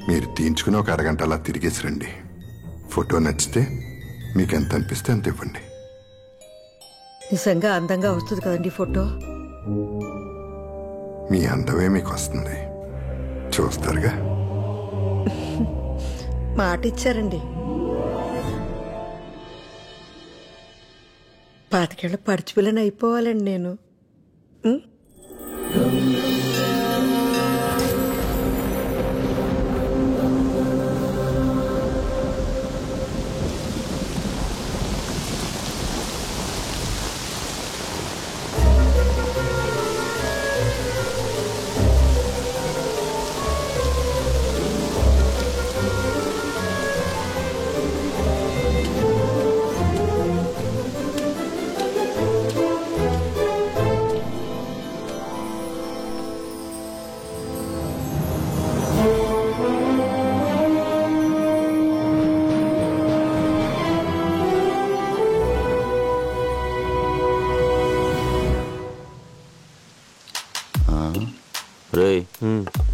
మీరు తీయించుకుని ఒక అరగంట అలా తిరిగేసి రండి. ఫోటో నచ్చితే మీకు ఎంత అనిపిస్తే అంత ఇవ్వండి. నిజంగా అందంగా వస్తుంది కదండి ఫోటో. మీ అందమే మీకు వస్తుంది, చూస్తారుగా. మాట ఇచ్చారండి. 25 ఏళ్ల పడిచిపిల్లని అయిపోవాలండి నేను.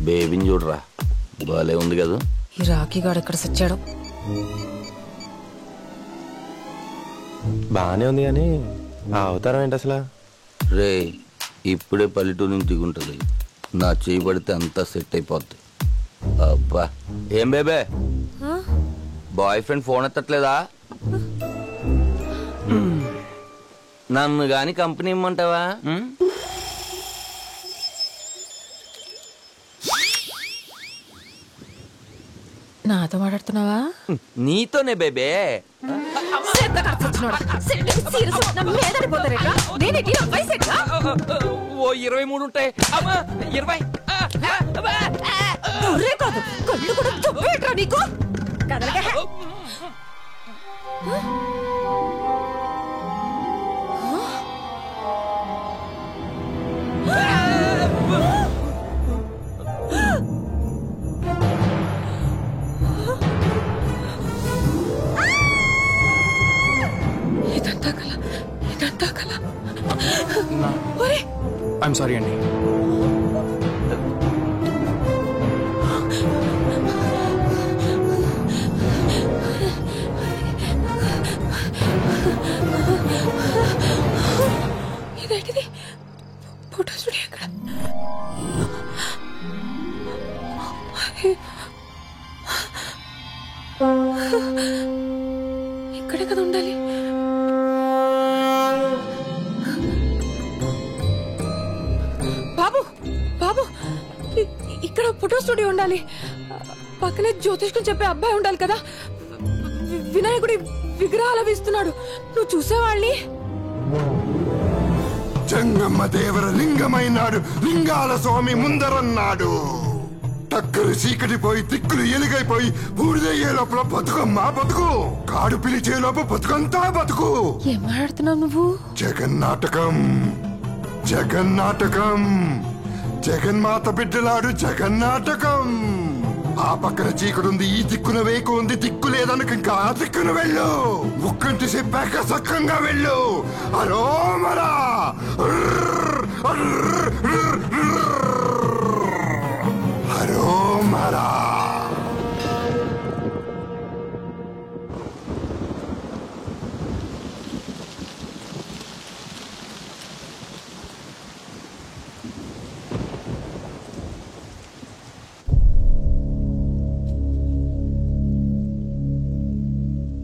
బేబీని చూడరా, బాలే ఉంది కదా. ఈ రాఖీ గాడు ఎక్కడ సచ్చాడు. బానే ఉంది కానీ ఆ అవతారం ఏంటి అసలు? రే, ఇప్పుడే పల్లెటూరు నుంచి దిగుంటుంది. నా చేయి పడితే అంతా సెట్ అయిపోద్ది. అబ్బా, ఏం బేబే, బాయ్ ఫ్రెండ్ ఫోన్ ఎత్తట్లేదా? నన్ను గాని కంపెనీ ఇమ్మంటావా? నాతో మాట్లాడుతున్నావా? నీతోనే బేబే. ఓ 23 ఉంటాయి. అమ్మా 20. కళ్ళు కూడా చెప్పేట్రా నీకు. ఇదంతా కల, ఇదంతా కల. ఐఎమ్ సారీ అండి. ఇదేంటిది? ఫోటో స్టూడియో ఎక్కడ? ఇక్కడే కదా ఉండాలి. బాబు బాబు, ఇక్కడ ఫోటో స్టూడియో ఉండాలి. పక్కనే జ్యోతిష్కం చెప్పే అబ్బాయి ఉండాలి కదా. వినాయకుడి విగ్రహాలు వేస్తున్నాడు. నువ్వు చూసేవాళ్ళని. జంగమ్మ దేవర లింగమైనాడు, లింగాల స్వామి ముందరన్నాడు. టక్కరు చీకటిపోయి దిక్కులు ఎలుగైపోయి బూడిదయ్యే లోపల బతుకమ్మా బతుకు, కాడు పిలిచే లోపల బతుకంతా బతుకు. ఏం మాట్లాడుతున్నావు నువ్వు? జగన్నాటకం, జగన్నాటకం, జగన్మాత బిడ్డలాడు జగన్నాటకం. ఆ పక్కన చీకడుంది, ఈ దిక్కున వేకు ఉంది. దిక్కు లేదనక ఇంకా ఆ దిక్కున వెళ్ళు. ముక్కంటి చెప్పాక సక్కంగా వెళ్ళు. అరోమరా అరోమరా.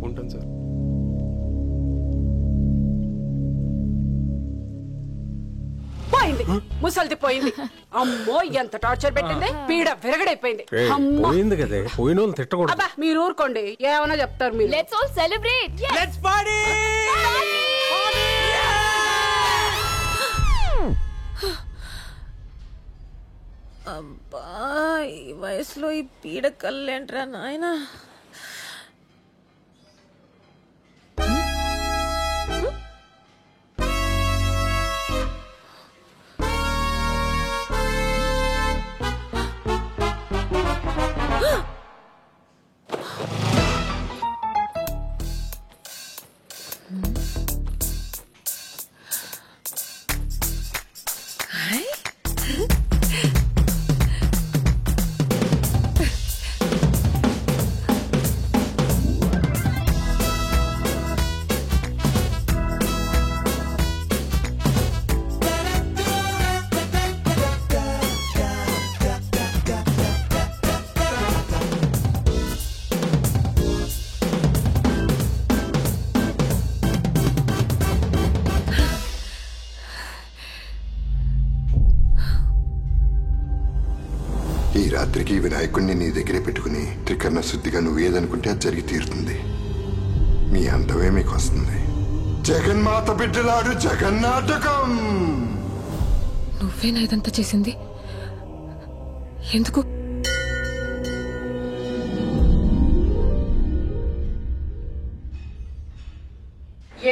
ఉంటాను సార్. పోయింది, ముసల్ది పోయింది. అమ్మో, ఎంత టార్చర్ పెట్టింది. పీడ విరగడైపోయింది. పోయింది కదా, పోయిన వాళ్ళు తిట్టకూడదు. అబ్బా, మీరు ఊరుకోండి, ఏమన్నా చెప్తారు మీరు. Let's all celebrate. Let's party. అబ్బా, ఈ వయసులో ఈ పీడ కళ్ళేంట్రా నాయనా. రాత్రికి వినాయకుడిని నీ దగ్గరే పెట్టుకుని త్రికరణ శుద్ధిగా నువ్వేదనుకుంటే అది జరిగి తీరుతుంది. మీ అంతమే మీకు వస్తుంది. జగన్మాత బిడ్డలాడు జగన్నాటకం. నువ్వేనా ఇదంతా చేసింది? ఎందుకు?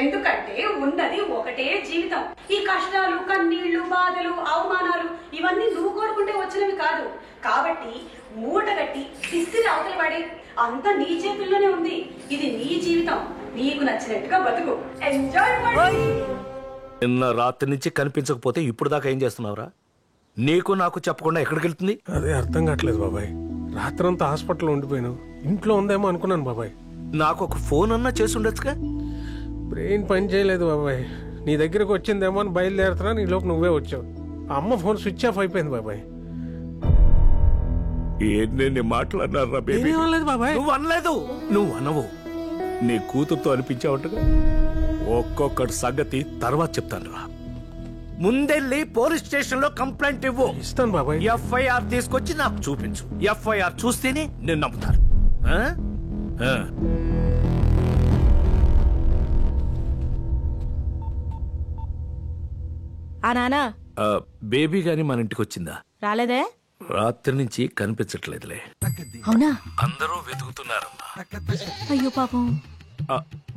ఎందుకంటే ఉన్నది ఒకటే జీవితం. ఈ కష్టాలు, కన్నీళ్లు, బాధలు, అవమానాలు ఇవన్నీ నువ్వు కోరుకుంటే వచ్చినవి కాదు. కాబట్టి మూటగట్టి శిస్తిని అవతల పడి అంత నీ చేతుల్లోనే ఉంది. ఇది నీ జీవితం. నీకు నచ్చినట్టుగా బతుకు. ఎంజాయ్. నిన్న రాత్రి నుంచి కనిపించకపోతే ఇప్పుడు దాకా ఏం చేస్తున్నావురా? నీకు నాకు చెప్పకుండా ఎక్కడికి వెళ్తుంది? అదే అర్థం కావట్లేదు బాబాయ్. రాత్రంతా హాస్పిటల్లో ఉండిపోయాను. ఇంట్లో ఉందేమో అనుకున్నాను బాబాయ్. నాకు ఒక ఫోన్ అన్నా చేసి ఉండొచ్చుగా. బ్రెయిన్ పని చేయలేదు బాబాయ్. నీ దగ్గరకు వచ్చిందేమో అని బయలుదేరుతున్నా, నీ లోపు నువ్వే వచ్చావు. ఆ అమ్మ ఫోన్ స్విచ్ ఆఫ్ అయిపోయింది బాబాయ్. ఏంటి మాట్లాడినారా బేబీ? ఏమనలేదు బాబాయ్. నువ్వు అనలేదు. నువ్వు అనవు. నీ కూతురుతో అనిపించావుగా. ఒక్కొక్కటి సంగతి తర్వాత చెప్తాను రా. ముందెళ్ళి పోలీస్ స్టేషన్ లో కంప్లైంట్ ఇవ్వు. ఇస్తాను బాబాయ్. ఎఫ్ఐఆర్ తీసుకొచ్చి నాకు చూపించు. ఎఫ్ఐఆర్ చూస్తేనే నేను నమ్ముతాను. ఆ? ఆ. ఆ నానా బేబీ గాని మన ఇంటికి వచ్చిందా? రాలేదే. రాత్రి నుంచి కనిపించట్లేదులే. అవునా? అందరూ వెతుకుతున్నారమ్మా. అయ్యో పాపం.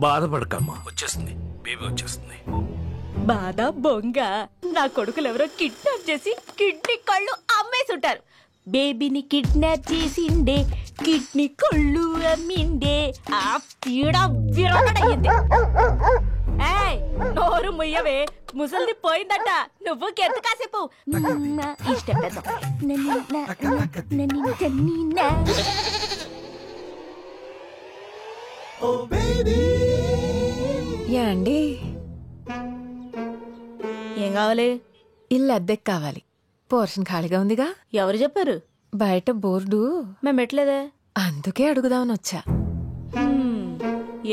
బాధపడకమ్మా, వచ్చేస్తుంది. బేబీ వచ్చేస్తుంది. బాధ బొంగ. నా కొడుకులు ఎవరో కిడ్నాప్ చేసి కిడ్నీ కళ్ళు అమ్మేసుంటారు. బేబీని కిడ్నాప్ చేసిండే, కిడ్నీ కళ్ళు అమ్మిండే. ఆ పీడ విరగడయ్యింది. ఏయ్, నోరు ముయ్యవే. ముసలిది పోయిందట. నువ్వు కెత్తు కాసేపు ఇష్టం. అండి, ఏం కావాలి? ఇల్లు అద్దెకి కావాలి. పోర్షన్ ఖాళీగా ఉందిగా. ఎవరు చెప్పారు? బయట బోర్డు మేము పెట్టలేదే. అందుకే అడుగుదామని వచ్చా.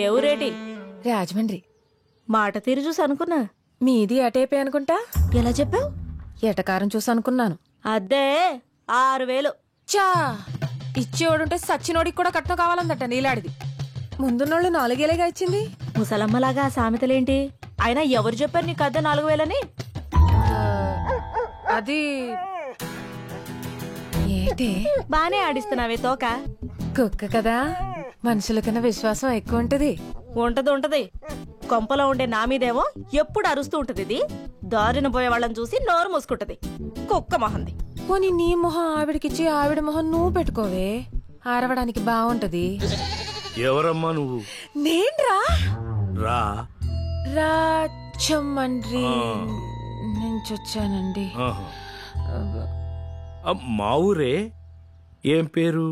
ఏ ఊరేటి? రాజమండ్రి. మాట తీరు చూసి అనుకున్నా. మీది అటేపే అనుకుంటా. ఎలా చెప్పావు? ఎటకారం చూసి అనుకున్నాను. అద్దే 6000. చా, ఇచ్చేవాడుంటే సచ్చినోడికి కూడా కట్నం కావాలందట నీలాడిది. ముందున్నోళ్ళు 4,000గా ఇచ్చింది. ముసలమ్మలాగా ఆ సామెతలేంటి? అయినా ఎవరు చెప్పారు నీకు అద్దె 4000 అది ఏంటి? బానే ఆడిస్తున్నావే తోక. కుక్క కదా, మనుషుల కన్నా విశ్వాసం ఎక్కువ ఉంటది. ఉంటది. కొంపలో ఉండే నా మీదేమో ఎప్పుడు అరుస్తూ ఉంటది. ఇది దారిన పోయే వాళ్ళని చూసి నోరు మూసుకుంటది. కుక్క మొహంది. పోనీ నీ మొహం ఆవిడకిచ్చి ఆవిడ మొహం నువ్వు పెట్టుకోవే, ఆరవడానికి బాగుంటది. ఎవరమ్మా నువ్వు? నేన్రా రా. రాజమండ్రి నుంచి వచ్చానండి. మా ఊరే. ఏం పేరు?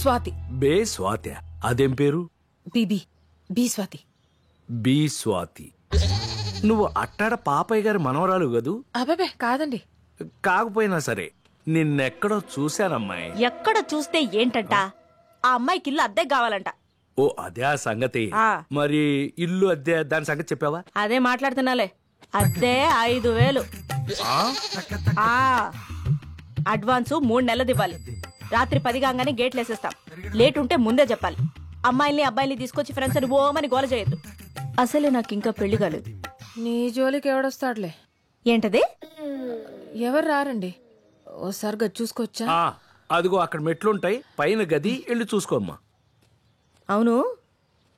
స్వాతి. బే స్వాతి. అదేం పేరు? బి స్వాతి. బి స్వాతి. నువ్వు అట్టాడ పాపయ్య గారి మనవరాలు కదూ? అబ్బాబే కాదండి. కాకపోయినా సరే నిన్నెక్కడో చూశానమ్మాయి. ఎక్కడ చూస్తే ఏంటంట? ఆ అమ్మాయికి ఇల్లు అద్దె కావాలంట. ఓ అదే ఆ సంగతి. ఆ. మరి ఇల్లు అద్దె దాని సంగతి చెప్పావా? అదే మాట్లాడుతున్నాలే. అద్దె 5000. అడ్వాన్స్ 3 నెలలు ఇవ్వాలి. రాత్రి 10 కాగానే గేట్లు వేసేస్తాం. లేట్ ఉంటే ముందే చెప్పాలి. అమ్మాయిల్ని అబ్బాయిల్ని తీసుకొచ్చి ఫ్రెండ్స్ అని ఓమని గోల చేయొద్దు. అసలే నాకు ఇంకా పెళ్లి కాలేదు. నీ జోలికి ఎవడొస్తాడులే. ఏంటది? ఎవరు రారండి. ఓసారి గది చూసుకోవచ్చా? అదిగో అక్కడ మెట్లుంటాయి, పైన గది వెళ్ళి చూసుకోమ్మా. అవును,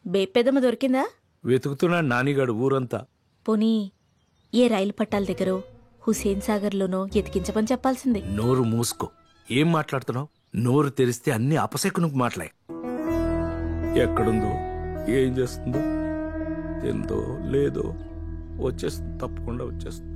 బేపెదమ్మ దొరికిందా? వెతుకుతున్నాడు నానిగాడు ఊరంతా. పోనీ ఏ రైలు పట్టాల దగ్గర హుసేన్ సాగర్ లోనో ఎతికించమని చెప్పాల్సింది. నోరు మూసుకో. ఏం మాట్లాడుతున్నావు? నోరు తెరిస్తే అన్ని అపశకునికి మాట్లాయి. ఎక్కడుందో, ఏం చేస్తుందో, తిందో లేదో వచ్చేస్తుంది. తప్పకుండా వచ్చేస్తుంది.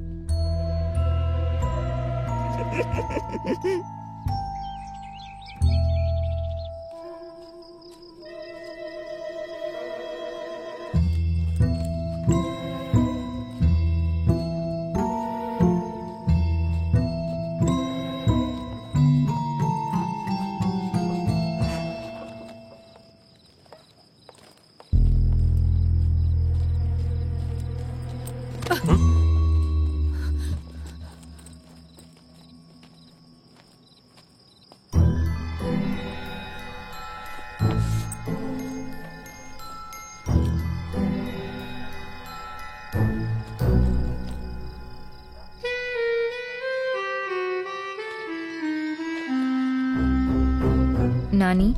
నాని,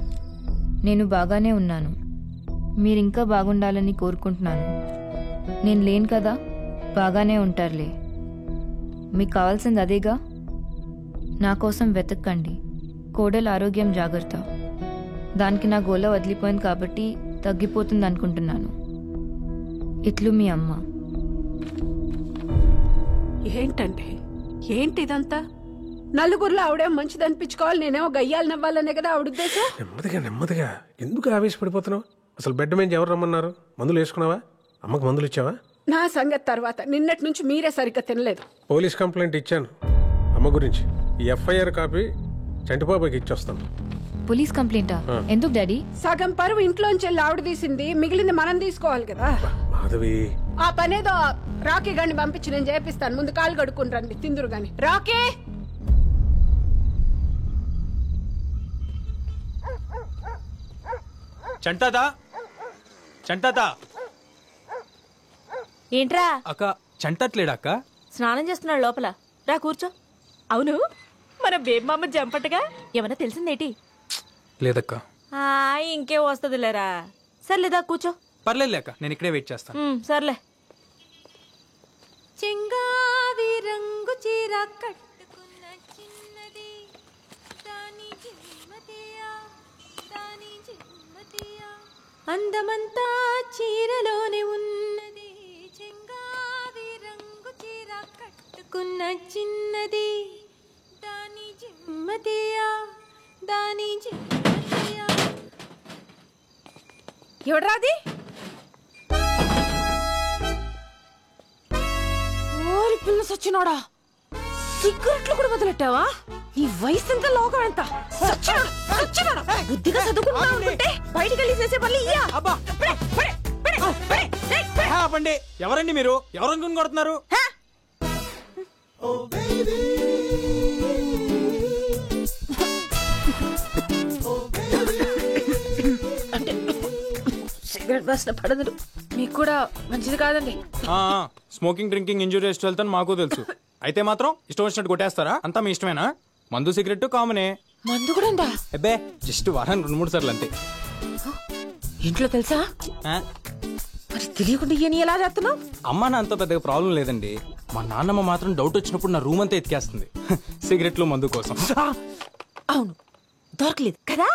నేను బాగానే ఉన్నాను. మీరింకా బాగుండాలని కోరుకుంటున్నాను. నేను లేను కదా, బాగానే ఉంటారులే. మీకు కావాల్సింది అదేగా. నా కోసం వెతక్కండి. కోడలు ఆరోగ్యం జాగ్రత్త. దానికి నా గోల వదిలిపోయింది కాబట్టి తగ్గిపోతుంది అనుకుంటున్నాను. ఇట్లు మీ అమ్మ. ఏంటంటే ఏంటి ఇదంతా? నలుగురిలో ఆవిడేం మంచిది అనిపించుకోవాలి, నేనేమో గయ్యాలు నవ్వాలనే కదా ఆవిడ ఉద్దేశం. నెమ్మదిగా ఎందుకు ఆవేశపడిపోతున్నావు? అసలు బెడ్ మీద ఎవరు రమ్మన్నారు? మందులు వేసుకున్నావా? అమ్మకు మందులు ఇచ్చావా? నా సంగతి తర్వాత. నిన్నటి నుంచి మీరే సరిగ్గా తినలేదు. పోలీస్ కంప్లైంట్ ఇచ్చాను అమ్మ గురించి. ఈ ఎఫ్ఐఆర్ కాపీ చంటిబాబాకి ఇచ్చొస్తాను. పోలీస్ కంప్లైంటా? ఎందుకు డాడీ? సగం పరువు ఇంట్లోంచి వెళ్ళి ఆవిడ తీసింది, మిగిలింది మనం తీసుకోవాలి కదా. మాధవి, ఆ పనేదో రాకీ గాని పంపించి నేను చేపిస్తాను. ముందు కాలు కడుక్కుని రండి, తిందురు గాని. రాకీ, చంటాతా ఏంట్రా? అక్క చంటట్లేడక్క. స్నానం చేస్తున్నాడు లోపల. రా కూర్చో. అవును, మన బేబమ్మ జంపటగా ఏమన్నా తెలిసిందేటి? లేదక్క. ఇంకే వస్తుందిలేరా. సర్లేదా కూర్చో. పర్లేదు అక్క, నేను ఇక్కడే వెయిట్ చేస్తాను. సర్లే. చెంగావి రంగు చీర కట్టుకున్న చిన్నది దాని జిమ్మతియా దాని జిమ్మతియా అందమంతా చీరలోనే ఉన్నది. చెంగావి రంగు చీర కట్టుకున్న చిన్నది దాని జిమ్మతియా దాని జిమ్మతియా. ఎవడ్రాది? పిల్ల సచ్చినోడా, సిగరెట్లు కూడా మొదలెట్టావా? నీ వయసు ఎంత, లోకం ఎంత? బుద్ధిగా చదువుకుంటే బయటికి వెళ్ళి చేసే పనులు ఇయ్యా. ఆపండి. ఎవరండి మీరు? ఎవరనుకుని కొడుతున్నారు? సిగరెట్ వాసన పడదు. మీకు కూడా మంచిది కాదండి. Smoking, drinking injurious to health అని మాకు తెలుసు. అయితే మాత్రం ఇష్టం వచ్చినట్టు కొట్టేస్తారా? అంతా మీ ఇష్టమేనా? మందు సిగరెట్ కామనే. మందు కూడా ఉందా? అబ్బే, జస్ట్ వారానికి 2-3 సార్లు అంతే. ఇంట్లో తెలుసా? మరి తెలియకుండా ఇయని ఎలా చేస్తున్నావు? అమ్మ నా అంత పెద్దగా ప్రాబ్లం లేదండి. మా నాన్నమ్మ మాత్రం డౌట్ వచ్చినప్పుడు నా రూమ్ అంతా ఎత్తికేస్తుంది సిగరెట్లు, మందు కోసం. అవును, దొరకలేదు కదా.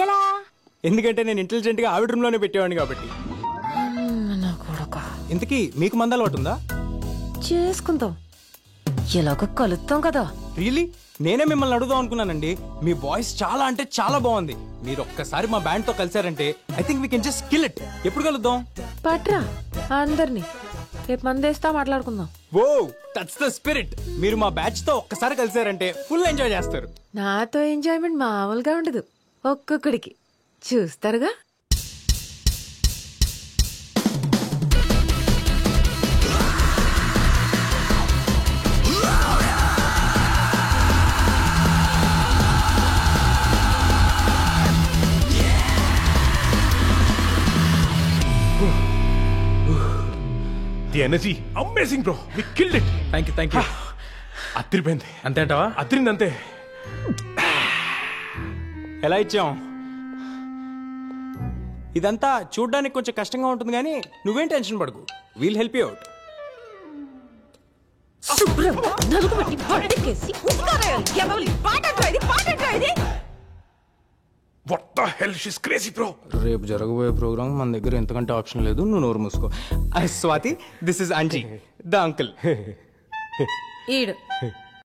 ఎలా? ఎందుకంటే నేను ఇంటెలిజెంట్ గా ఆవిడ రూమ్ లోనే పెట్టేవాడిని కాబట్టి. ఇంతకీ మీకు మందు అలవాటు ఉందా? చేసుకుందాం, ఎలాగో కలుద్దాం కదా. రియలీ? నేనే మిమ్మల్ని అడుగుదాం అనుకున్నానండి. మీ వాయిస్ చాలా అంటే చాలా బాగుంది. మీరు ఒక్కసారి మా బ్యాండ్ తో కలిసారంటే I think we can just kill it. ఎప్పుడు కలుద్దాం? పట్రా అందరినీ, రేపు మందేస్తా మాట్లాడుకుందాం. ఓ, దట్స్ ద స్పిరిట్. మీరు మా బ్యాచ్ తో ఒక్కసారి కలిసారంటే ఫుల్ ఎంజాయ్ చేస్తారు. నాతో ఎంజాయ్మెంట్ మామూలుగా ఉండదు. ఒక్కొక్కడికి చూస్తారుగా. The energy amazing bro. We killed it. Thank you. అదిరిపోయింది. అంతే అంటావా? అదిరింది అంతే. ఎలా ఇచ్చాం? ఇదంతా చూడ్డానికి కొంచెం కష్టంగా ఉంటుంది కానీ నువ్వేం టెన్షన్ పడకు. We'll help you out. What the hell? She's crazy, bro. రేపు జరగబోయే ప్రోగ్రామ్ మన దగ్గర ఎంతకంటే ఆప్షన్ లేదు. నువ్వు నోరు మూసుకో. Swathi, this is Anji, the uncle. ఈడు